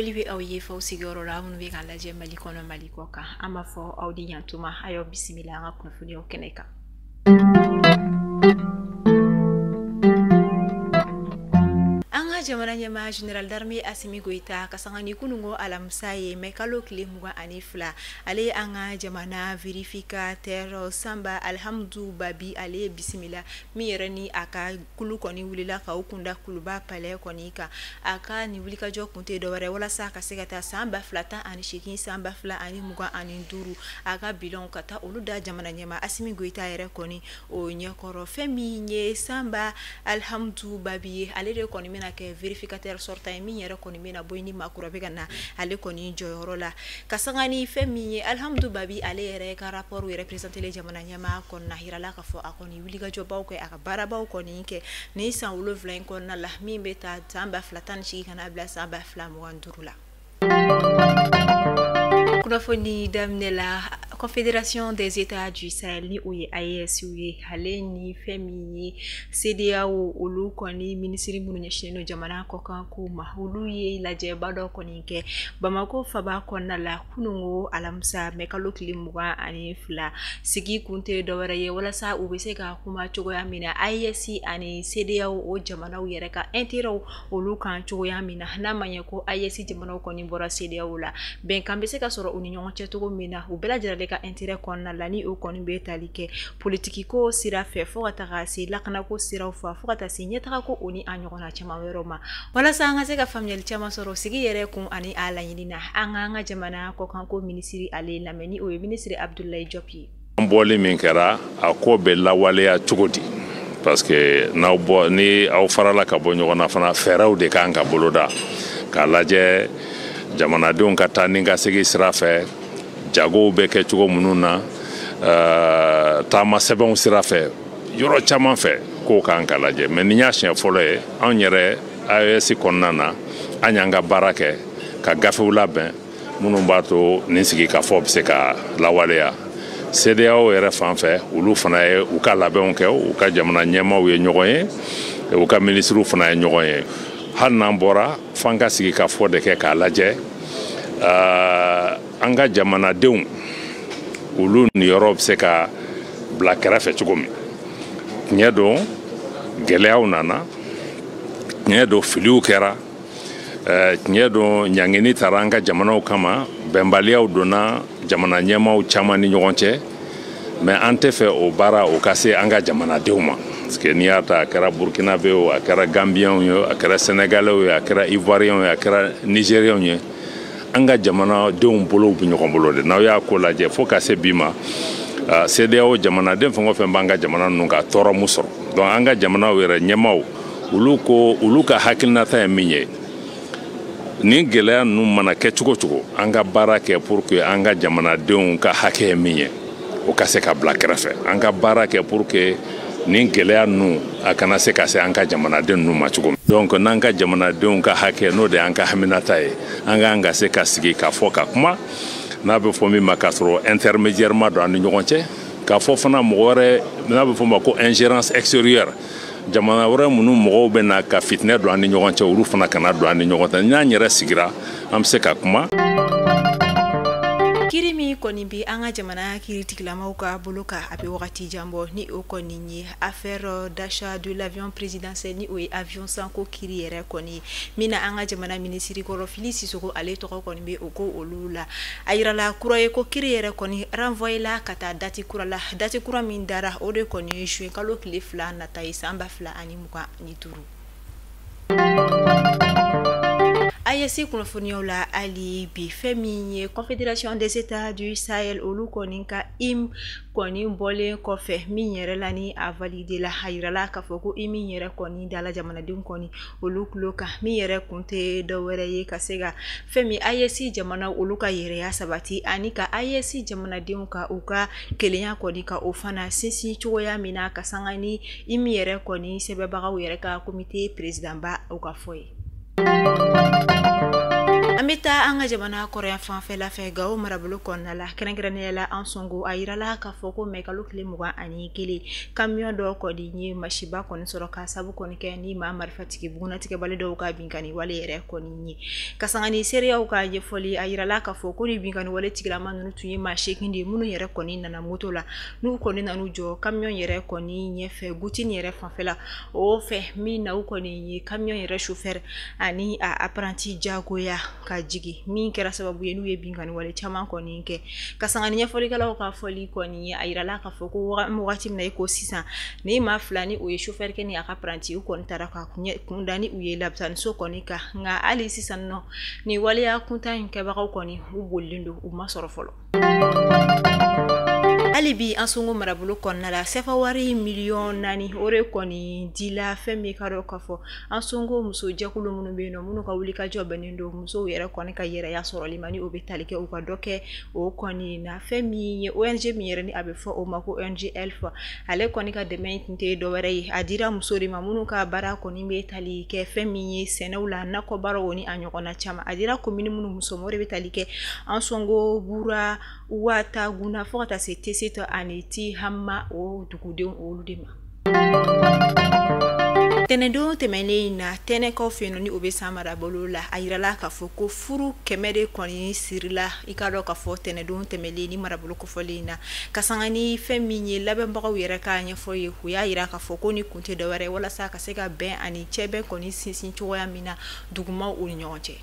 Foli be aw ye faw sigiyɔrɔ la minnu bɛ k'a lajɛ Mali kɔnɔ Mali kɔ kan an b'a fɔ aw de ɲantuma a y'aw bisimila an ka kunnafoniyaw kɛnɛ kan. Jamana ɲɛmaa General d'Armée Assimi Goïta ka sanga ni kunungo alamisa ye mais kalo tile 22 ale an ka jamana vérificateur Samba Alhamdou Babi ale bisimila mi yɛrɛ ni a ka kulu kɔni wulila ka kunda kuluba palais kɔni kan a ka ni wulikajɔ kun tɛ dɔwɛrɛ walasa ka se ka taa san 2018 san 2025 a ka bilan ka taa olu da jamana ɲɛmaa Assimi Goïta yɛrɛ kɔni o ɲɛkɔrɔ fɛn min ye Samba Alhamdou Babi ye ale de kɔni bɛna kɛ vérificateur sortant min yɛrɛ kɔni bɛna bɔ ni makura bɛ ka na ale kɔni jɔyɔrɔ la ka sanga ni fɛn min ye Alhamdou Babi ale yɛrɛ ka rapport yɛrɛ présenté jamana ɲɛmaa kɔnɔna yirala ka fɔ a kɔni wulikajɔbaw kɛ a ka baarabaw kɔni kɛ ni san 7 in kɔnɔna la min bɛ taa san 2018 kana bila san 2025 la. Kunnafoni daminɛ la Confédération des États du Sahel ni o ye AES ye ale ni fɛn min ye CEDEAO olu kɔni ministre minnu ɲɛsinnen don jamana kɔkan ko ma olu ye lajɛba dɔ kɔni kɛ Bamako faba kɔnɔna la kunungo alamisa mais kalo tile 22 sigi kun tɛ dɔwɛrɛ ye walasa u bɛ se ka kuma cogoya min na AES ani CEDEAO o jamanaw yɛrɛ ka intérêt olu kan cogoya min na n'a ma ɲɛ ko AES jamanaw kɔni bɔra CEDEAO la bɛnkan bɛ se ka sɔrɔ u ni ɲɔgɔn cɛ cogo min na u bɛɛ lajɛlen ka intérêt kɔnɔna la ni o kɔni bɛ tali kɛ politique ko sira fɛ fo ka taga se lakana ko siraw fɛ fo ka taa se ɲɛtaga ko o ni a ɲɔgɔnna caman wɛrɛw ma walasa an ka se ka faamuyali caman sɔrɔ sigi yɛrɛ kun ani a laɲini na an ka jamana kɔkan ko ministre ale lamɛn ni o ye ministre Abdoulaye Diop ye. An bɔli min kɛra a ko bɛ lawaleya cogo di parce que n'aw bɔ ni aw farala ka bɔ ɲɔgɔn na fana fɛɛrɛw de kan ka boloda k'a lajɛ jamanadenw ka taa ni ka segin sira fɛ jagow bɛ kɛ cogo minnu na taama sɛbɛnw sira fɛ yɔrɔ caman fɛ k'o kan ka lajɛ mais ni y'a siɲɛ fɔlɔ ye anw yɛrɛ AES kɔnɔna na an y'an ka baara kɛ ka gafew labɛn minnu b'a to nin sigi ka fɔ bɛ se ka lawaleya CEDEAO yɛrɛ fan fɛ olu fana ye u ka labɛnw kɛ u ka jamana ɲɛmaaw ye ɲɔgɔn ye u ka ministrew fana ye ɲɔgɔn ye hali n'an bɔra f'an ka sigi ka fɔ de kɛ k'a lajɛ an ka jamanadenw olu niyɔrɔ bɛ se ka bila kɛrɛfɛ cogo min tiɲɛ don gɛlɛyaw nana tiɲɛ don filiw kɛra tiɲɛ don ɲangini taara an ka jamanaw kama bɛnbaliyaw donna jamana ɲɛmaaw caman ni ɲɔgɔn cɛ mais an tɛ fɛ o baara o ka se an ka jamanadenw ma parce que n'i y'a ta a kɛra burkinabé o a kɛra gambiyɛnw ye a kɛra sénégalais ye a kɛra ivoiriyɛnw ye a kɛra nigériyɛnw ye an ka jamanadenw bolow bɛ ɲɔgɔn bolo de n'aw y'a ko lajɛ fo ka se bi ma CEDEAO jamanaden fɛn o fɛn b'an ka jamana ninnu ka tɔɔrɔ mun sɔrɔ donc an ka jamanaw yɛrɛ ɲɛmaaw olu ka hakilinata ye min ye nin gɛlɛya ninnu mana kɛ cogo cogo an ka baara kɛ pour que an ka jamanadenw ka hakɛ ye min ye o ka se ka bila kɛrɛfɛ an ka baara kɛ pour que nin gɛlɛya ninnu a kana se ka se an ka jamanaden ninnu ma cogo min donc n'an ka jamanadenw ka hakɛ n'o de y'an ka haminata ye an k'an ka se ka sigi ka fɔ ka kuma n'a bɛ fɔ min ma k'a sɔrɔ intermédiaire ma don an ni ɲɔgɔn cɛ k'a fɔ fana mɔgɔ wɛrɛ n'a bɛ fɔ ma ko ingérence extérieure jamana wɛrɛ minnu mɔgɔw bɛ na ka fitinɛ don an ni ɲɔgɔn cɛ olu fana kana don an ni ɲɔgɔn cɛ n'an yɛrɛ sigira an bɛ se ka kuma. Kiri min kɔni bi an ka jamana kiritigilamaw ka bolo kan a bɛ wagati jan bɔ ni o kɔni ye affaire d'achat de l'avion présidentiel ni o ye avion sanko kiri yɛrɛ kɔni min na an ka jamana ministre kɔrɔ Fili Sisoko ale tɔgɔ kɔni bɛ o ko olu la a yirala kura ye ko kiri yɛrɛ kɔni renvoyé la ka taa date kura la date kura min dara o de kɔni ye juin kalo tile 2 nata ye san 2025. AES kunnafoniyaw la ali bi fɛn min ye Confédération des États du Sahel olu kɔni ka hymne kɔni bɔlen kɔfɛ min yɛrɛ la ni a validé la a yirala k'a fɔ ko hymne yɛrɛ kɔni dala jamanadenw kɔni olu tulo kan min yɛrɛ kun tɛ dɔwɛrɛ ye ka se ka fɛn min AES jamana olu ka yɛrɛya sabati ani ka AES jamanadenw ka u ka kelenya kɔni ka o fana sinsin cogoya min na ka sanga ni hymne yɛrɛ kɔni sɛbɛbagaw yɛrɛ ka comité président ba u ka fɔ ye. An bɛ Amita anga jamana korea fanfɛ la fɛ Gao marabolo kɔnɔna la kɛrɛnkɛrɛnnenya la an sɔngo a yirala k'a fɔ ko mɛkalo tile 21 camion dɔ kɔni ye masiba kɔni sɔrɔ ka sabu kɔni kɛ ni maa marifatigi bugunatigɛbali dɔw ka binkani wale yɛrɛ kɔni ye kasangani seereyaw ka ɲɛfɔli a yirala k'a fɔ ko ni binkani wale tigilama ninnu tun ye maa 8 de minnu yɛrɛ kɔni nana moto la n'u kɔni nanu jɔ camion yɛrɛ kɔni ɲɛfɛ gutini yɛrɛ fanfɛla o fɛ min na u kɔni ye camion yɛrɛ chauffeur ani a apprenti jagoya ka jigi min kɛra sababu ye n'u ye binkani wale caman kɔni kɛ kasangani ɲɛfɔlikɛlaw ka fɔli kɔni ye a yirala k'a fɔ ko wagati min na ko sisan ni maa fila ni o ye chauffeur kɛ ni a ka apprenti u kɔni taara ka kunda ni u ye labisaniso kɔni kan nka hali sisan nɔ ni waleya kunta in kɛbagaw kɔni u bolilen don u ma sɔrɔ fɔlɔ. Hali bi an sungo marabolo kɔnɔna la sefa wari miliyɔn 4 o de kɔni dila fɛn min ka dɔn k'a fɔ an sungo muso jɛkulu minnu bɛ yen nɔ minnu ka wuli ka jɔ bɛnnen don musow yɛrɛ kɔni ka yɛrɛya sɔrɔli ma ni o bɛ tali kɛ u ka dɔ kɛ o kɔni na fɛn min ye ONG min yɛrɛ ni a bɛ fɔ o ma ko ONG Elfa ale kɔni ka dɛmɛ tun tɛ dɔwɛrɛ ye a dira muso de ma minnu ka baara kɔni bɛ tali kɛ fɛn min ye sɛnɛw la nakɔbaaraw ni a ɲɔgɔnna caman a dira commune minnu muso mo de bɛ tali kɛ an sɔngo bura wata guna fo ka taa se Tesito ani ti hamma o dugudenw olu de ma. Tɛnɛndon tɛmɛnen na tɛnɛkaw fɛ yen ni o bɛ san marabolo la a yirala k'a fɔ ko furu 100 de kɔni sirila i ka dɔn k'a fɔ tɛnɛndon tɛmɛlen ni marabolo kɔfɔlen na ka sanga ni fɛn min ye labɛnbagaw yɛrɛ ka ɲɛfɔ ye u y'a yira k'a fɔ ko ni kun tɛ dɔwɛrɛ walasa ka se ka bɛn ani cɛ bɛn kɔni sinsin cogoya min na dugumaw u ni ɲɔgɔn cɛ.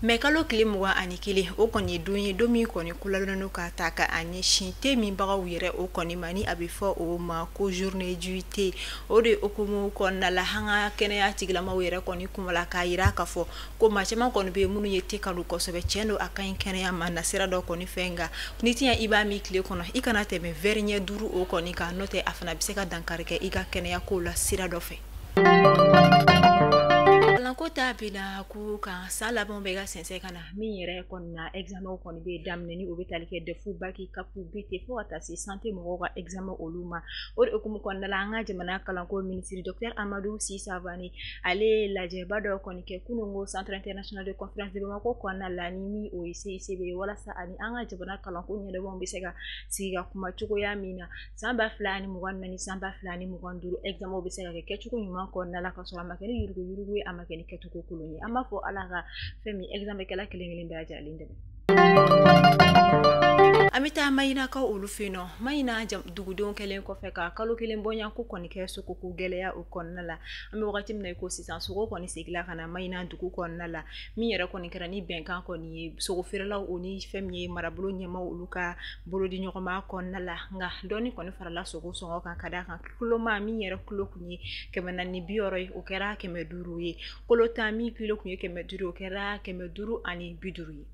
Mɛkalo tile 21 o kɔni ye don ye don min kɔni kulalɔnna ka ta ka a ɲɛsin te min bagaw yɛrɛ o kɔni ma ni a bɛ fɔ o ma ko journée du thé o de okumu kɔnɔna la an ka kɛnɛya tigilamaw yɛrɛ kɔni kumala k'a yira k'a fɔ ko maa caman kɔni bɛ minnu ye te kanu kosɛbɛ tiɲɛ don a ka ɲi kɛnɛya ma nasira dɔ kɔni fɛn nka ni tiɲɛ i b'a min tile kɔnɔ i kana tɛmɛ verre ɲɛ 5 o kɔni kan n'o tɛ a fana bɛ se ka dankari kɛ i ka kɛnɛya kow la sira dɔ fɛ. Kalanko ta bina ku kan san laban bɛ ka sɛnsɛn ka na min yɛrɛ kɔni na examen kɔni bɛ daminɛ ni o bɛ tali kɛ DEF baki kapu BT fo ka taa se santé mɔgɔw ka examen olu ma o de hukumu kɔnɔna la an ka jamana kalanko ministre Dr Amadou Sy Savani ale lajɛba dɔ kɔni kɛ kunungo Centre International de Conférence de Bamako kɔnɔna la ni min o ye CICB walasa ani an ka jamana kalanko ɲɛnabɔw bɛ se ka sigi ka kuma cogoya min na san 2024 san 2025 examen bɛ se ka kɛ kɛcogo ɲuman kɔnɔna la ka sɔrɔ a ma kɛ ni yuruguyurugu ye a ma kɛ ni kɛcogo kolon ye an b'a fɔ ala ka fɛn min examen kɛla kelen-kelen bɛɛ lajɛlen dɛmɛ. An bɛ taa Mayinakaw olu fɛ yen nɔ Mayina dugudenw kɛlen kɔfɛ ka kalo kelen bɔɲan ko kɔni kɛ sogoko gɛlɛya o kɔnɔna la an bɛ wagati min na i ko sisan sogo kɔni segila ka na Mayina dugu kɔnɔna la min yɛrɛ kɔni kɛra ni bɛnkan kɔni ye sogo feerelaw o ni fɛn min ye marabolo ɲɛmaw olu ka bolodi ɲɔgɔnma kɔnɔna la nka dɔɔni kɔni farala sogo sɔngɔ kan ka d'a kan kiloma min yɛrɛ kilo kun ye 460 ye o kɛra 500 ye kolota min kilo kun ye 500 o kɛra 550 ye.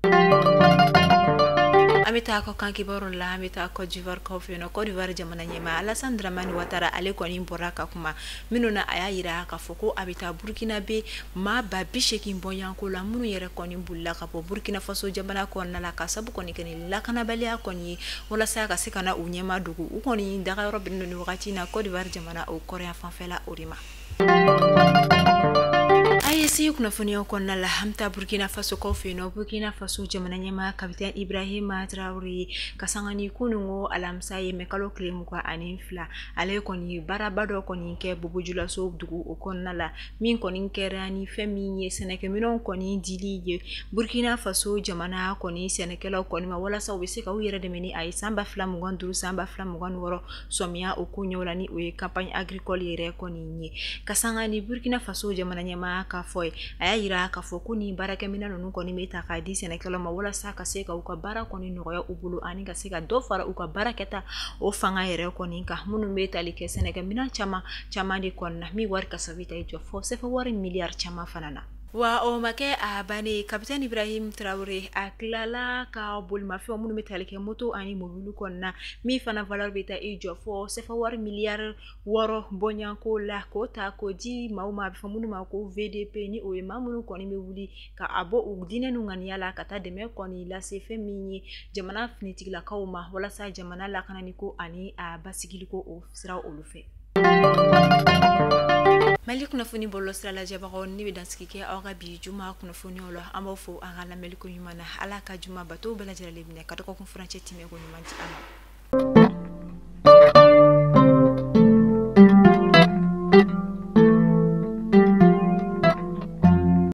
An bɛ taa kɔ kan kibaru la an bɛ taa Côte d'Ivoire kaw fɛ yen nɔ Côte d'Ivoire jamana ɲɛmaa Alassane Dramane Ouattara ale kɔni bɔra ka kuma minnu na a y'a yira k'a fɔ ko a bɛ taa Burkina bɛ maa ba 80 bɔɲanko la minnu yɛrɛ kɔni bolila ka bɔ Burkina Faso jamana kɔnɔna la ka sabu kɔni kɛ ni lakanabaliya kɔni ye walasa ka se ka na u ɲɛma dogo u kɔni dagayɔrɔ bɛnnen don ni wagati na Côte d'Ivoire jamana o kɔrɔyan fanfɛla o de ma. AES kunnafoniyaw kɔnɔna la an bɛ taa Burkina Faso kaw fɛ yen nɔ Burkina Faso jamana ɲɛmaa kapitɛn Ibrahima Traoré ka sanga ni kunungo alamisa ye mɛkalo tile 22 ale kɔni baaraba dɔ kɔni kɛ Bobojulaso dugu o kɔnɔna la min kɔni kɛra ni fɛn min ye sɛnɛkɛminɛnw kɔni dili ye Burkina Faso jamana kɔni sɛnɛkɛlaw kɔni ma walasa u bɛ se ka u yɛrɛ dɛmɛ ni a ye san 2025 san 2026 sɔmiya o ko ɲɛw la ni o ye campagne agricole yɛrɛ kɔni ye ka sanga ni Burkina Faso jamana ɲɛmaa ka fɔ ye a y'a yira k'a fɔ ko ni baarakɛminɛn ninnu kɔni bɛ ta k'a di sɛnɛkɛlaw ma walasa ka se ka u ka baara kɔni nɔgɔya u bolo ani ka se ka dɔ fara u ka baara kɛta o fanga yɛrɛ kɔni kan minnu bɛ tali kɛ sɛnɛkɛminɛn caman de kɔnɔna min wari kasabi ta jɔ fɔ sefa wari miliyari caman fana na. Wa o ma kɛ a bannen kapitɛn Ibrahim Traoré a tilala ka bolimafɛnw minnu bɛ tali kɛ moto ani mobili kɔnɔna min fana valeur bɛ taa i jɔ fɔ sefa wari miliyari 6 bɔɲanko la k'o ta k'o di maaw ma a bɛ fɔ minnu ma ko VDP ni o ye maa minnu kɔni bɛ wuli ka a bɔ u diinɛ n'u ŋaniya la ka taa dɛmɛ kɔni lase fɛn min ye jamana finitigilakaw ma walasa jamana lakanani ko ani a basigiliko o sira olu fɛ. Mali kunnafoni bɔlɔ sira lajɛbagaw ni bɛ dansigi kɛ aw ka bi juma kunnafoniw la an b'aw fo an ka lamɛnliko ɲuman na ala ka juma bato bɛɛ lajɛlen minɛ ka dɔgɔkun furancɛ tɛmɛ ko ɲuman di an ma